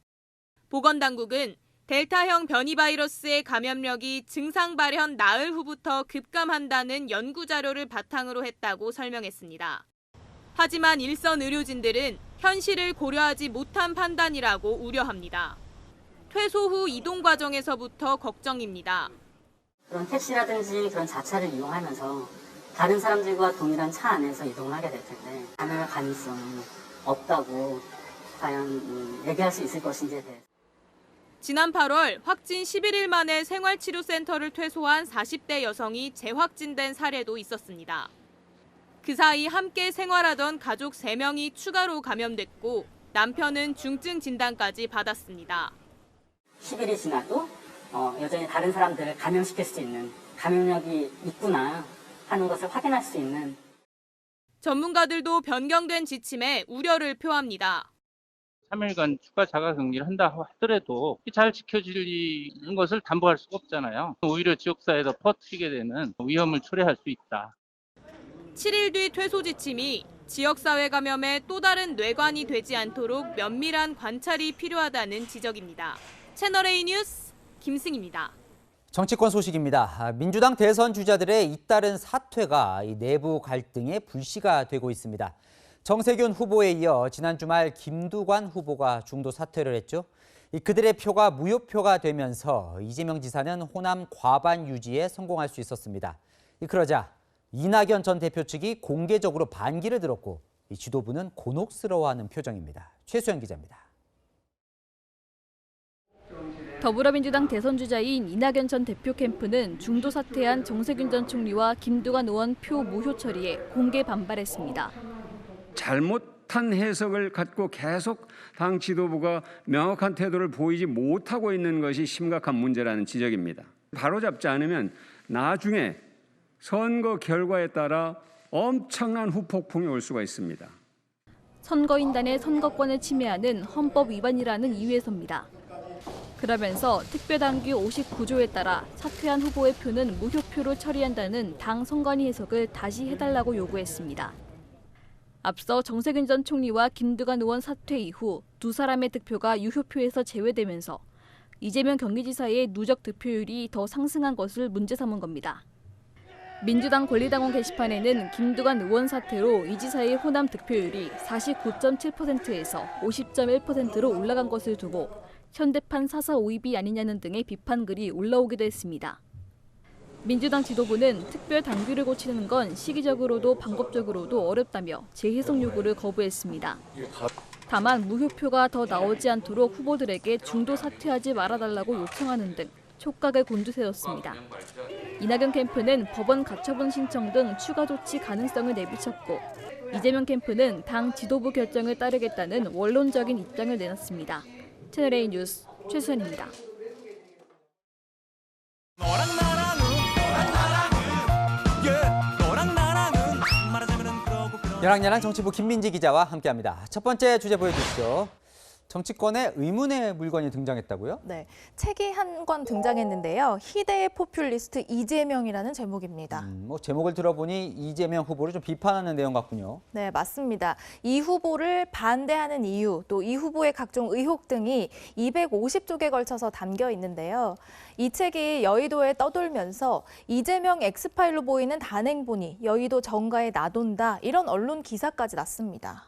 보건당국은 델타형 변이 바이러스의 감염력이 증상 발현 나흘 후부터 급감한다는 연구 자료를 바탕으로 했다고 설명했습니다. 하지만 일선 의료진들은 현실을 고려하지 못한 판단이라고 우려합니다. 퇴소 후 이동 과정에서부터 걱정입니다. 그런 택시라든지 그런 자차를 이용하면서 다른 사람들과 동일한 차 안에서 이동을 하게 될 텐데 감염의 가능성이 없다고 과연 얘기할 수 있을 것인지에 대해서. 지난 8월 확진 11일 만에 생활치료센터를 퇴소한 40대 여성이 재확진된 사례도 있었습니다. 그 사이 함께 생활하던 가족 3명이 추가로 감염됐고 남편은 중증 진단까지 받았습니다. 10일이 지나도 여전히 다른 사람들을 감염시킬 수 있는 감염력이 있구나 하는 것을 확인할 수 있는. 전문가들도 변경된 지침에 우려를 표합니다. 3일간 추가 자가격리를 한다 하더라도 잘 지켜지는 것을 담보할 수가 없잖아요. 오히려 지역사회에서 퍼뜨리게 되는 위험을 초래할 수 있다. 7일 뒤 퇴소 지침이 지역사회 감염에 또 다른 뇌관이 되지 않도록 면밀한 관찰이 필요하다는 지적입니다. 채널A 뉴스 김승희입니다. 정치권 소식입니다. 민주당 대선 주자들의 잇따른 사퇴가 이 내부 갈등의 불씨가 되고 있습니다. 정세균 후보에 이어 지난 주말 김두관 후보가 중도 사퇴를 했죠. 그들의 표가 무효표가 되면서 이재명 지사는 호남 과반 유지에 성공할 수 있었습니다. 그러자 이낙연 전 대표 측이 공개적으로 반기를 들었고 지도부는 곤혹스러워하는 표정입니다. 최수연 기자입니다. 더불어민주당 대선 주자인 이낙연 전 대표 캠프는 중도 사퇴한 정세균 전 총리와 김두관 의원 표 무효 처리에 공개 반발했습니다. 잘못한 해석을 갖고 계속 당 지도부가 명확한 태도를 보이지 못하고 있는 것이 심각한 문제라는 지적입니다. 바로잡지 않으면 나중에 선거 결과에 따라 엄청난 후폭풍이 올 수가 있습니다. 선거인단의 선거권을 침해하는 헌법 위반이라는 이유에서입니다. 그러면서 특별당규 59조에 따라 사퇴한 후보의 표는 무효표로 처리한다는 당 선관위 해석을 다시 해달라고 요구했습니다. 앞서 정세균 전 총리와 김두관 의원 사퇴 이후 두 사람의 득표가 유효표에서 제외되면서 이재명 경기지사의 누적 득표율이 더 상승한 것을 문제 삼은 겁니다. 민주당 권리당원 게시판에는 김두관 의원 사퇴로 이 지사의 호남 득표율이 49.7%에서 50.1%로 올라간 것을 두고 현대판 사사 오입이 아니냐는 등의 비판글이 올라오기도 했습니다. 민주당 지도부는 특별 당규를 고치는 건 시기적으로도 방법적으로도 어렵다며 재해석 요구를 거부했습니다. 다만 무효표가 더 나오지 않도록 후보들에게 중도 사퇴하지 말아달라고 요청하는 등 촉각을 곤두세웠습니다. 이낙연 캠프는 법원 가처분 신청 등 추가 조치 가능성을 내비쳤고 이재명 캠프는 당 지도부 결정을 따르겠다는 원론적인 입장을 내놨습니다. 채널A 뉴스 최수연입니다. 야랑야랑 정치부 김민지 기자와 함께합니다. 첫 번째 주제 보여주시죠. 정치권에 의문의 물건이 등장했다고요? 네, 책이 한 권 등장했는데요. 희대의 포퓰리스트 이재명이라는 제목입니다. 제목을 들어보니 이재명 후보를 좀 비판하는 내용 같군요. 네, 맞습니다. 이 후보를 반대하는 이유, 또 이 후보의 각종 의혹 등이 250쪽에 걸쳐서 담겨 있는데요. 이 책이 여의도에 떠돌면서 이재명 엑스파일로 보이는 단행본이 여의도 정가에 나돈다 이런 언론 기사까지 났습니다.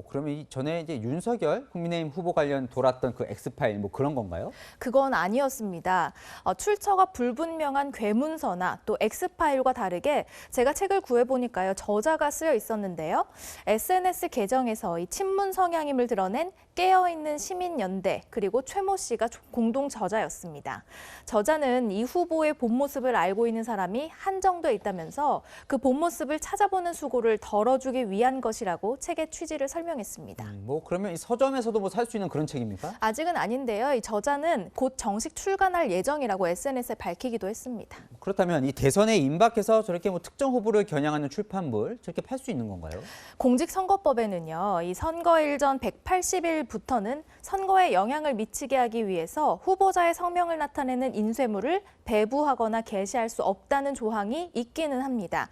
그러면 전에 이제 윤석열 국민의힘 후보 관련 돌았던 그 엑스파일 그런 건가요? 그건 아니었습니다. 출처가 불분명한 괴문서나 또 엑스파일과 다르게 제가 책을 구해보니까요. 저자가 쓰여 있었는데요. SNS 계정에서 이 친문 성향임을 드러낸 깨어있는 시민연대 그리고 최모 씨가 공동 저자였습니다. 저자는 이 후보의 본 모습을 알고 있는 사람이 한정돼 있다면서 그 본 모습을 찾아보는 수고를 덜어주기 위한 것이라고 책의 취지를 설명했습니다. 그러면 이 서점에서도 살 수 있는 그런 책입니까? 아직은 아닌데요. 이 저자는 곧 정식 출간할 예정이라고 SNS에 밝히기도 했습니다. 그렇다면 이 대선에 임박해서 저렇게 특정 후보를 겨냥하는 출판물 저렇게 팔 수 있는 건가요? 공직선거법에는요. 이 선거일 전 180일부터는 선거에 영향을 미치게 하기 위해서 후보자의 성명을 나타내는 인쇄물을 배부하거나 게시할 수 없다는 조항이 있기는 합니다.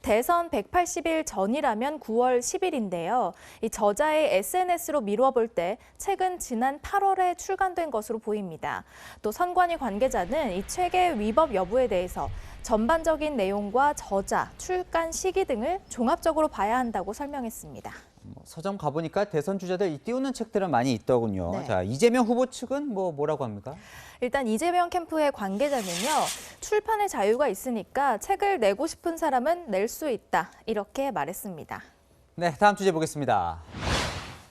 대선 180일 전이라면 9월 10일인데요. 이 저자의 SNS로 미루어 볼 때 책은 지난 8월에 출간된 것으로 보입니다. 또 선관위 관계자는 이 책의 위법 여부에 대해서 전반적인 내용과 저자, 출간 시기 등을 종합적으로 봐야 한다고 설명했습니다. 서점 가보니까 대선 주자들 띄우는 책들은 많이 있더군요. 네. 자, 이재명 후보 측은 뭐라고 합니까? 일단 이재명 캠프의 관계자는요. 출판의 자유가 있으니까 책을 내고 싶은 사람은 낼 수 있다. 이렇게 말했습니다. 네, 다음 주제 보겠습니다.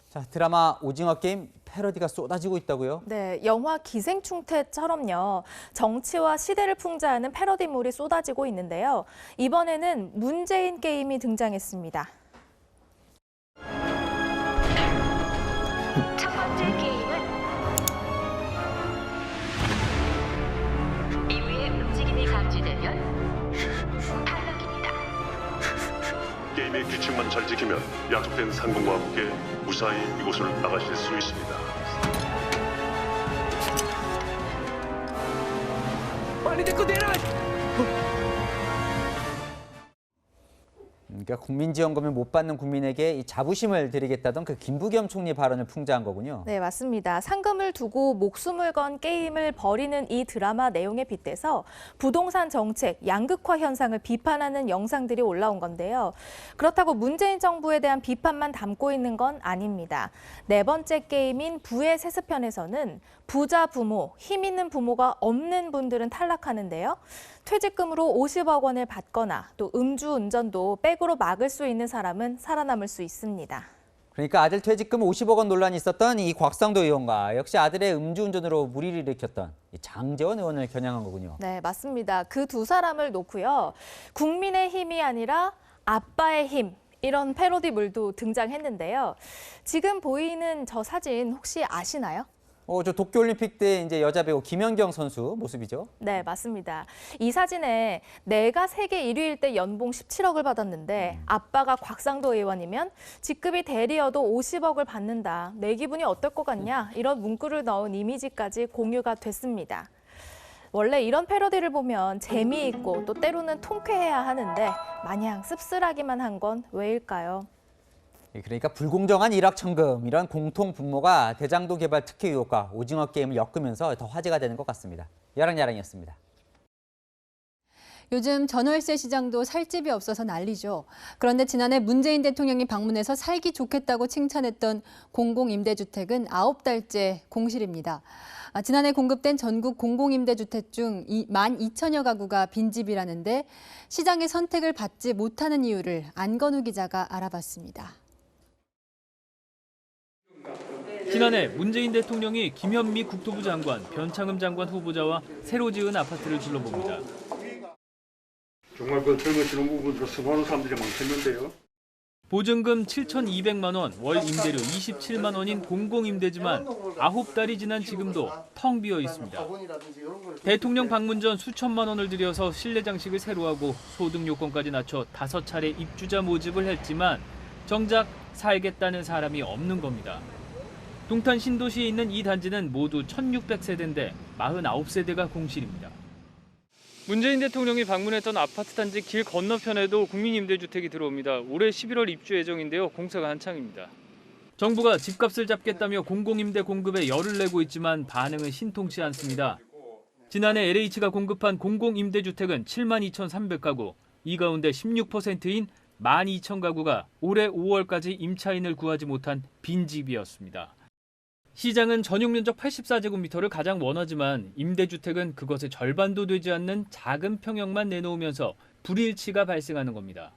자, 드라마 오징어 게임 패러디가 쏟아지고 있다고요? 네, 영화 기생충태처럼요. 정치와 시대를 풍자하는 패러디물이 쏟아지고 있는데요. 이번에는 문재인 게임이 등장했습니다. 첫 번째 게임은 이후에 움직임이 감지되면 탈락입니다. 게임의 규칙만 잘 지키면 약속된 상금과 함께 무사히 이곳을 나가실 수 있습니다. 빨리 내 거 내놔! 그러니까 국민지원금을 못 받는 국민에게 이 자부심을 드리겠다던 그 김부겸 총리 발언을 풍자한 거군요. 네, 맞습니다. 상금을 두고 목숨을 건 게임을 벌이는 이 드라마 내용에 빗대서 부동산 정책, 양극화 현상을 비판하는 영상들이 올라온 건데요. 그렇다고 문재인 정부에 대한 비판만 담고 있는 건 아닙니다. 네 번째 게임인 부의 세습편에서는 부자 부모, 힘 있는 부모가 없는 분들은 탈락하는데요. 퇴직금으로 50억 원을 받거나 또 음주운전도 백으로 막을 수 있는 사람은 살아남을 수 있습니다. 그러니까 아들 퇴직금 50억 원 논란이 있었던 이 곽상도 의원과 역시 아들의 음주운전으로 물의를 일으켰던 이 장제원 의원을 겨냥한 거군요. 네, 맞습니다. 그 두 사람을 놓고요. 국민의 힘이 아니라 아빠의 힘. 이런 패러디물도 등장했는데요. 지금 보이는 저 사진 혹시 아시나요? 저 도쿄올림픽 때 이제 여자 배우 김연경 선수 모습이죠? 네, 맞습니다. 이 사진에 내가 세계 1위일 때 연봉 17억을 받았는데 아빠가 곽상도 의원이면 직급이 대리여도 50억을 받는다. 내 기분이 어떨 것 같냐? 이런 문구를 넣은 이미지까지 공유가 됐습니다. 원래 이런 패러디를 보면 재미있고 또 때로는 통쾌해야 하는데 마냥 씁쓸하기만 한 건 왜일까요? 그러니까 불공정한 일확천금, 이런 공통 분모가 대장동 개발 특혜 의혹과 오징어 게임을 엮으면서 더 화제가 되는 것 같습니다. 야랑야랑이었습니다. 요즘 전월세 시장도 살 집이 없어서 난리죠. 그런데 지난해 문재인 대통령이 방문해서 살기 좋겠다고 칭찬했던 공공임대주택은 9달째 공실입니다. 지난해 공급된 전국 공공임대주택 중 12,000여 가구가 빈집이라는데 시장의 선택을 받지 못하는 이유를 안건우 기자가 알아봤습니다. 지난해 문재인 대통령이 김현미 국토부 장관, 변창흠 장관 후보자와 새로 지은 아파트를 둘러봅니다. 정말 그 젊은 신혼부부들 선호하는 사람들이 많겠는데요. 보증금 7,200만 원, 월 임대료 27만 원인 공공임대지만 9달이 지난 지금도 텅 비어 있습니다. 대통령 방문 전 수천만 원을 들여서 실내 장식을 새로 하고 소득 요건까지 낮춰 5차례 입주자 모집을 했지만 정작 살겠다는 사람이 없는 겁니다. 동탄 신도시에 있는 이 단지는 모두 1,600세대인데 49세대가 공실입니다. 문재인 대통령이 방문했던 아파트 단지 길 건너편에도 국민임대주택이 들어옵니다. 올해 11월 입주 예정인데요. 공사가 한창입니다. 정부가 집값을 잡겠다며 공공임대 공급에 열을 내고 있지만 반응은 신통치 않습니다. 지난해 LH가 공급한 공공임대주택은 72,300가구, 이 가운데 16%인 12,000가구가 올해 5월까지 임차인을 구하지 못한 빈집이었습니다. 시장은 전용 면적 84제곱미터를 가장 원하지만 임대주택은 그것의 절반도 되지 않는 작은 평형만 내놓으면서 불일치가 발생하는 겁니다.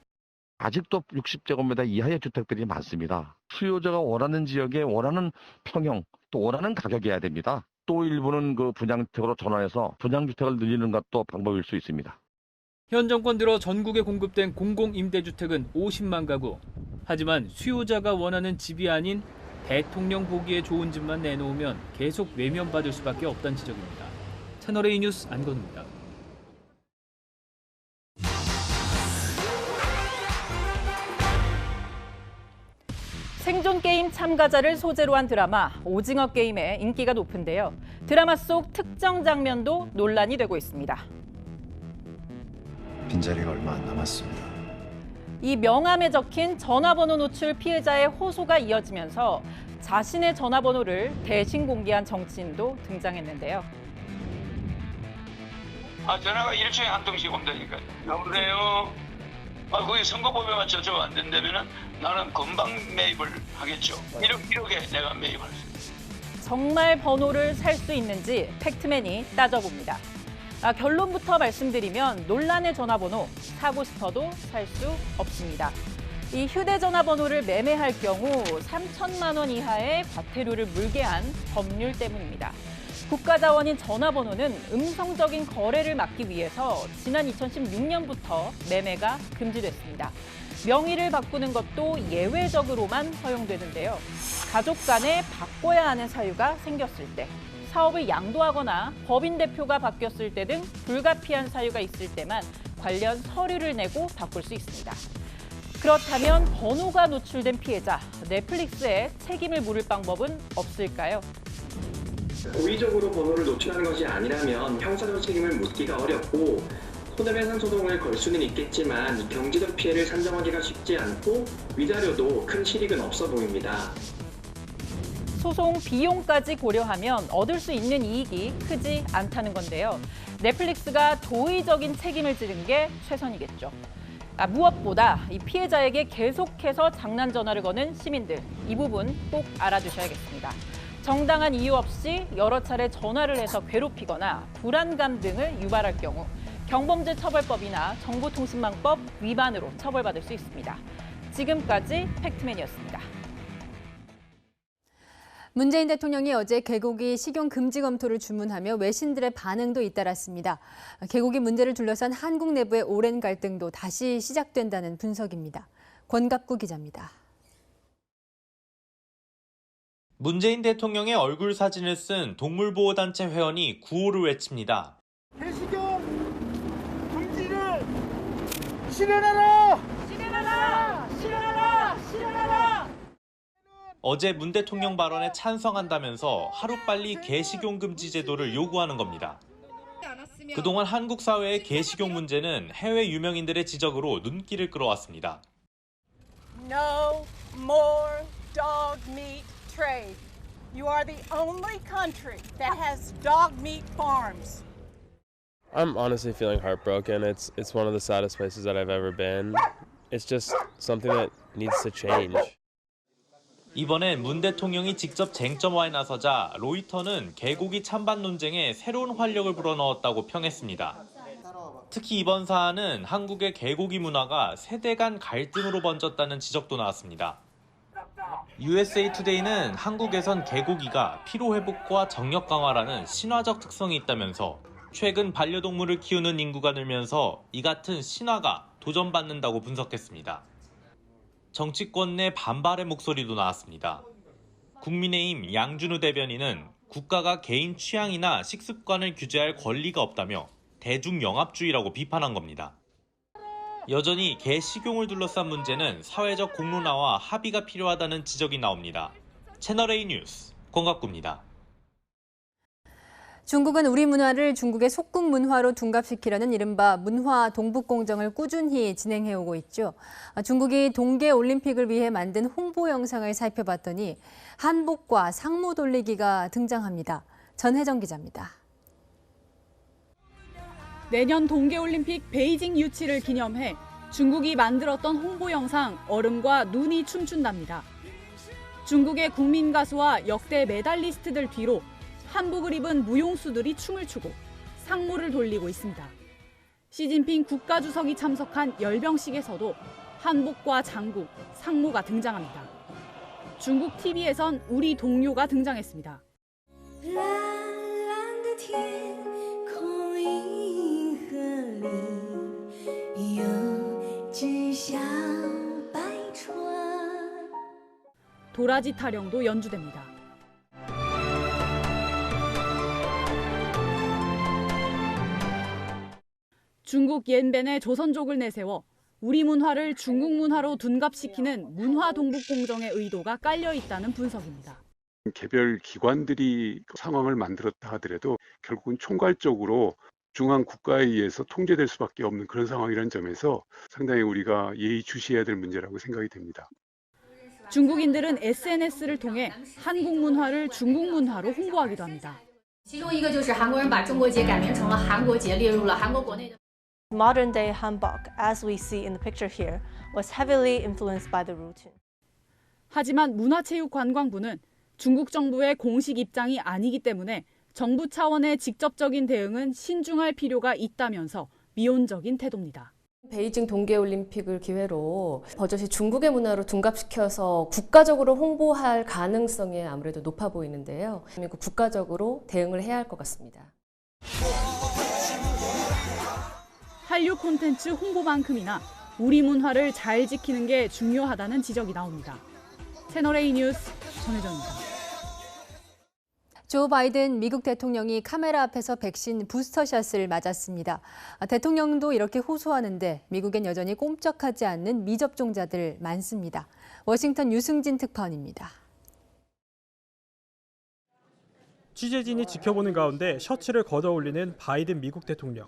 아직도 60제곱미터 이하의 주택들이 많습니다. 수요자가 원하는 지역에 원하는 평형, 또 원하는 가격이어야 됩니다. 또 일부는 그 분양주택으로 전환해서 분양주택을 늘리는 것도 방법일 수 있습니다. 현 정권 들어 전국에 공급된 공공임대주택은 50만 가구. 하지만 수요자가 원하는 집이 아닌 대통령 보기에 좋은 집만 내놓으면 계속 외면받을 수밖에 없다는 지적입니다. 채널A 뉴스 안건우입니다. 생존 게임 참가자를 소재로 한 드라마 오징어 게임의 인기가 높은데요. 드라마 속 특정 장면도 논란이 되고 있습니다. 빈자리가 얼마 안 남았습니다. 이 명함에 적힌 전화번호 노출 피해자의 호소가 이어지면서 자신의 전화번호를 대신 공개한 정치인도 등장했는데요. 전화가 일주일에 한 통씩 온다니까요. 여보세요. 거기 선거법에 맞춰서 안 된다면은 나는 금방 매입을 하겠죠. 1억에 내가 매입할 수 있어요. 정말 번호를 살 수 있는지 팩트맨이 따져봅니다. 결론부터 말씀드리면 논란의 전화번호 사고 싶어도 살 수 없습니다. 이 휴대전화번호를 매매할 경우 3천만 원 이하의 과태료를 물게 한 법률 때문입니다. 국가자원인 전화번호는 음성적인 거래를 막기 위해서 지난 2016년부터 매매가 금지됐습니다. 명의를 바꾸는 것도 예외적으로만 허용되는데요. 가족 간에 바꿔야 하는 사유가 생겼을 때, 사업을 양도하거나 법인 대표가 바뀌었을 때 등 불가피한 사유가 있을 때만 관련 서류를 내고 바꿀 수 있습니다. 그렇다면 번호가 노출된 피해자, 넷플릭스에 책임을 물을 방법은 없을까요? 고의적으로 번호를 노출한 것이 아니라면 형사적 책임을 묻기가 어렵고 손해배상 소송을 걸 수는 있겠지만 경제적 피해를 산정하기가 쉽지 않고 위자료도 큰 실익은 없어 보입니다. 소송 비용까지 고려하면 얻을 수 있는 이익이 크지 않다는 건데요. 넷플릭스가 도의적인 책임을 지는 게 최선이겠죠. 무엇보다 이 피해자에게 계속해서 장난 전화를 거는 시민들, 이 부분 꼭 알아두셔야겠습니다. 정당한 이유 없이 여러 차례 전화를 해서 괴롭히거나 불안감 등을 유발할 경우 경범죄 처벌법이나 정보통신망법 위반으로 처벌받을 수 있습니다. 지금까지 팩트맨이었습니다. 문재인 대통령이 어제 개고기 식용 금지 검토를 주문하며 외신들의 반응도 잇따랐습니다. 개고기 문제를 둘러싼 한국 내부의 오랜 갈등도 다시 시작된다는 분석입니다. 권갑구 기자입니다. 문재인 대통령의 얼굴 사진을 쓴 동물보호단체 회원이 구호를 외칩니다. 개식용 금지를 실현하라! 실현하라! 실현하라! 실현하라! 어제 문 대통령 발언에 찬성한다면서 하루빨리 개식용 금지 제도를 요구하는 겁니다. 그동안 한국 사회의 개식용 문제는 해외 유명인들의 지적으로 눈길을 끌어왔습니다. No more dog meat trade. You are the only country that has dog meat farms. I'm honestly feeling heartbroken. It's one of the saddest places that I've ever been. It's just something that needs to change. 이번엔 문 대통령이 직접 쟁점화에 나서자 로이터는 개고기 찬반 논쟁에 새로운 활력을 불어넣었다고 평했습니다. 특히 이번 사안은 한국의 개고기 문화가 세대 간 갈등으로 번졌다는 지적도 나왔습니다. USA Today는 한국에선 개고기가 피로회복과 정력 강화라는 신화적 특성이 있다면서 최근 반려동물을 키우는 인구가 늘면서 이 같은 신화가 도전받는다고 분석했습니다. 정치권 내 반발의 목소리도 나왔습니다. 국민의힘 양준우 대변인은 국가가 개인 취향이나 식습관을 규제할 권리가 없다며 대중영합주의라고 비판한 겁니다. 여전히 개 식용을 둘러싼 문제는 사회적 공론화와 합의가 필요하다는 지적이 나옵니다. 채널A 뉴스 권갑구입니다. 중국은 우리 문화를 중국의 속국 문화로 둔갑시키려는 이른바 문화 동북공정을 꾸준히 진행해오고 있죠. 중국이 동계올림픽을 위해 만든 홍보 영상을 살펴봤더니 한복과 상무 돌리기가 등장합니다. 전혜정 기자입니다. 내년 동계올림픽 베이징 유치를 기념해 중국이 만들었던 홍보 영상 얼음과 눈이 춤춘답니다. 중국의 국민 가수와 역대 메달리스트들 뒤로 한복을 입은 무용수들이 춤을 추고 상무를 돌리고 있습니다. 시진핑 국가주석이 참석한 열병식에서도 한복과 장구, 상무가 등장합니다. 중국 TV에선 우리 동료가 등장했습니다. 도라지 타령도 연주됩니다. 중국 옌벤의 조선족을 내세워 우리 문화를 중국 문화로 둔갑시키는 문화 동북공정의 의도가 깔려 있다는 분석입니다. 개별 기관들이 상황을 만들었다 하더라도 결국은 총괄적으로 중앙 국가에 의해서 통제될 수밖에 없는 그런 상황이라는 점에서 상당히 우리가 예의주시해야 될 문제라고 생각이 됩니다. 중국인들은 SNS를 통해 한국 문화를 중국 문화로 홍보하기도 합니다. Modern day hanbok, as we see in the picture here, was heavily influenced by the routine. 하지만 문화체육관광부는 중국 정부의 공식 입장이 아니기 때문에 정부 차원의 직접적인 대응은 신중할 필요가 있다면서 미온적인 태도입니다. 베이징 동계올림픽을 기회로 버젓이 중국의 문화로 둔갑시켜서 국가적으로 홍보할 가능성이 아무래도 높아 보이는데요. 국가적으로 대응을 해야 할 것 같습니다. 한류 콘텐츠 홍보만큼이나 우리 문화를 잘 지키는 게 중요하다는 지적이 나옵니다. 채널A 뉴스 전혜정입니다. 조 바이든 미국 대통령이 카메라 앞에서 백신 부스터샷을 맞았습니다. 대통령도 이렇게 호소하는데 미국엔 여전히 꼼짝하지 않는 미접종자들 많습니다. 워싱턴 유승진 특파원입니다. 취재진이 지켜보는 가운데 셔츠를 걷어올리는 바이든 미국 대통령.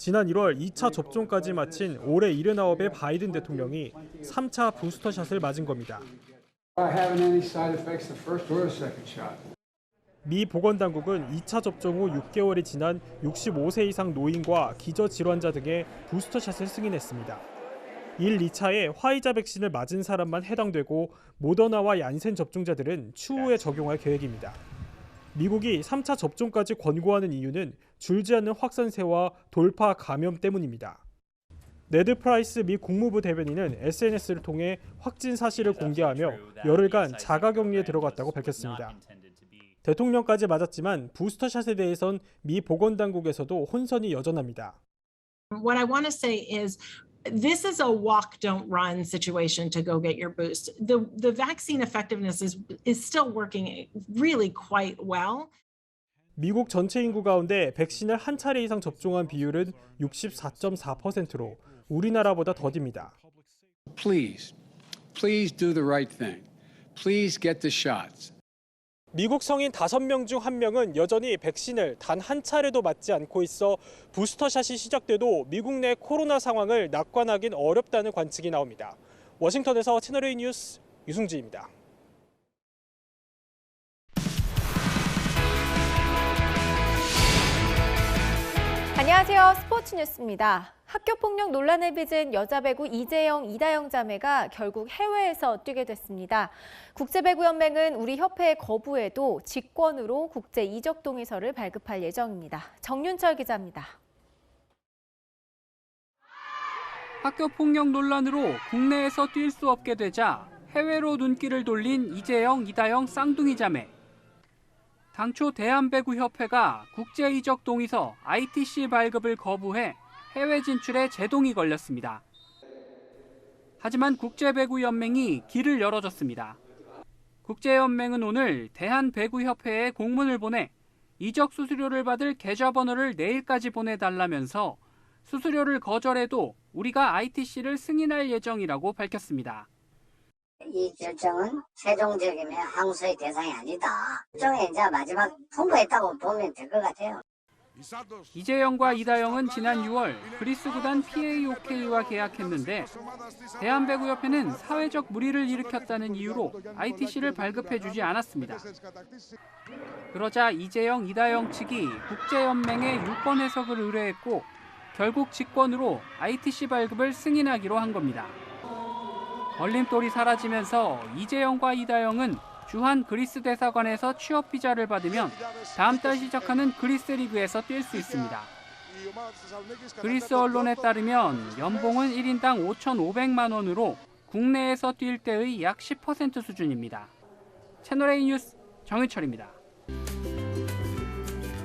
지난 1월 2차 접종까지 마친 올해 79의 바이든 대통령이 3차 부스터샷을 맞은 겁니다. 미 보건당국은 2차 접종 후 6개월이 지난 65세 이상 노인과 기저질환자 등의 부스터샷을 승인했습니다. 1, 2차에 화이자 백신을 맞은 사람만 해당되고 모더나와 얀센 접종자들은 추후에 적용할 계획입니다. 미국이 3차 접종까지 권고하는 이유는 줄지 않는 확산세와 돌파 감염 때문입니다. 네드 프라이스 미 국무부 대변인은 SNS를 통해 확진 사실을 공개하며 열흘간 자가격리에 들어갔다고 밝혔습니다. 대통령까지 맞았지만 부스터샷에 대해선 미 보건당국에서도 혼선이 여전합니다. What I want to say is this is a walk, don't run situation to go get your boost. The vaccine effectiveness is still working really quite well. 미국 전체 인구 가운데 백신을 한 차례 이상 접종한 비율은 64.4%로 우리나라보다 더딥니다. Please do the right thing. Please get the shots. 미국 성인 5명 중 1명은 여전히 백신을 단 한 차례도 맞지 않고 있어 부스터샷이 시작돼도 미국 내 코로나 상황을 낙관하긴 어렵다는 관측이 나옵니다. 워싱턴에서 채널A 뉴스 유승지입니다. 안녕하세요. 스포츠 뉴스입니다. 학교폭력 논란을 빚은 여자 배구 이재영, 이다영 자매가 결국 해외에서 뛰게 됐습니다. 국제배구연맹은 우리 협회의 거부에도 직권으로 국제 이적 동의서를 발급할 예정입니다. 정윤철 기자입니다. 학교폭력 논란으로 국내에서 뛸 수 없게 되자 해외로 눈길을 돌린 이재영, 이다영 쌍둥이 자매. 당초 대한배구협회가 국제이적 동의서 ITC 발급을 거부해 해외 진출에 제동이 걸렸습니다. 하지만 국제배구연맹이 길을 열어줬습니다. 국제연맹은 오늘 대한배구협회에 공문을 보내 이적 수수료를 받을 계좌번호를 내일까지 보내달라면서 수수료를 거절해도 우리가 ITC를 승인할 예정이라고 밝혔습니다. 이 결정은 최종적이며 항소의 대상이 아니다. 일종의 이제 마지막 통보했다고 보면 될 것 같아요. 이재영과 이다영은 지난 6월 그리스 구단 PAOK와 계약했는데 대한배구협회는 사회적 물의를 일으켰다는 이유로 ITC를 발급해주지 않았습니다. 그러자 이재영, 이다영 측이 국제연맹에 유권 해석을 의뢰했고 결국 직권으로 ITC 발급을 승인하기로 한 겁니다. 걸림돌이 사라지면서 이재영과 이다영은 주한 그리스 대사관에서 취업 비자를 받으면 다음 달 시작하는 그리스 리그에서 뛸 수 있습니다. 그리스 언론에 따르면 연봉은 1인당 5,500만 원으로 국내에서 뛸 때의 약 10% 수준입니다. 채널A 뉴스 정윤철입니다.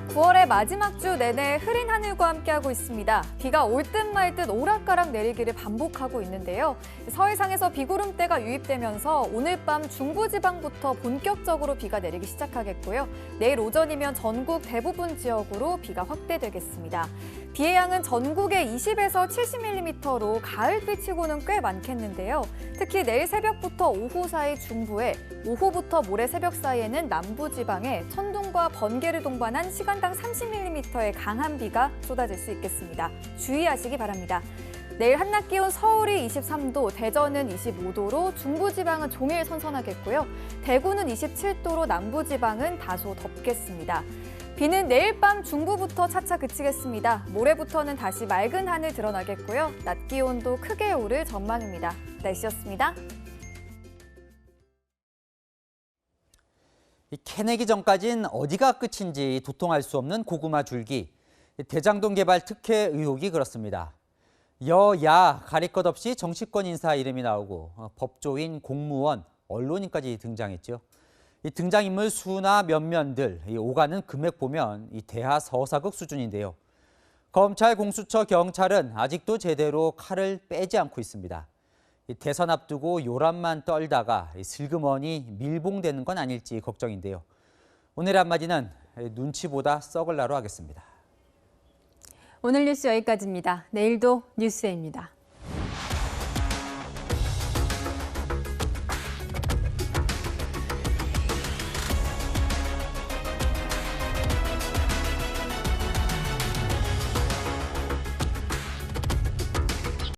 9월의 마지막 주 내내 흐린 하늘과 함께하고 있습니다. 비가 올 듯 말 듯 오락가락 내리기를 반복하고 있는데요. 서해상에서 비구름대가 유입되면서 오늘 밤 중부지방부터 본격적으로 비가 내리기 시작하겠고요. 내일 오전이면 전국 대부분 지역으로 비가 확대되겠습니다. 비의 양은 전국에 20에서 70mm로 가을비치고는 꽤 많겠는데요. 특히 내일 새벽부터 오후 사이 중부에, 오후부터 모레 새벽 사이에는 남부지방에 천둥과 번개를 동반한 시간당 30mm의 강한 비가 쏟아질 수 있겠습니다. 주의하시기 바랍니다. 내일 한낮 기온 서울이 23도, 대전은 25도로 중부지방은 종일 선선하겠고요. 대구는 27도로 남부지방은 다소 덥겠습니다. 비는 내일 밤 중부부터 차차 그치겠습니다. 모레부터는 다시 맑은 하늘 드러나겠고요. 낮 기온도 크게 오를 전망입니다. 날씨였습니다. 캐내기 전까진 어디가 끝인지 도통할 수 없는 고구마 줄기. 대장동 개발 특혜 의혹이 그렇습니다. 여야 가릴 것 없이 정치권 인사 이름이 나오고 법조인, 공무원, 언론인까지 등장했죠. 이 등장인물 수나 면면들, 오가는 금액 보면 이 대하서사극 수준인데요. 검찰, 공수처, 경찰은 아직도 제대로 칼을 빼지 않고 있습니다. 대선 앞두고 요란만 떨다가 슬그머니 밀봉되는 건 아닐지 걱정인데요. 오늘의 한마디는 눈치보다 썩을 나로 하겠습니다. 오늘 뉴스 여기까지입니다. 내일도 뉴스에입니다.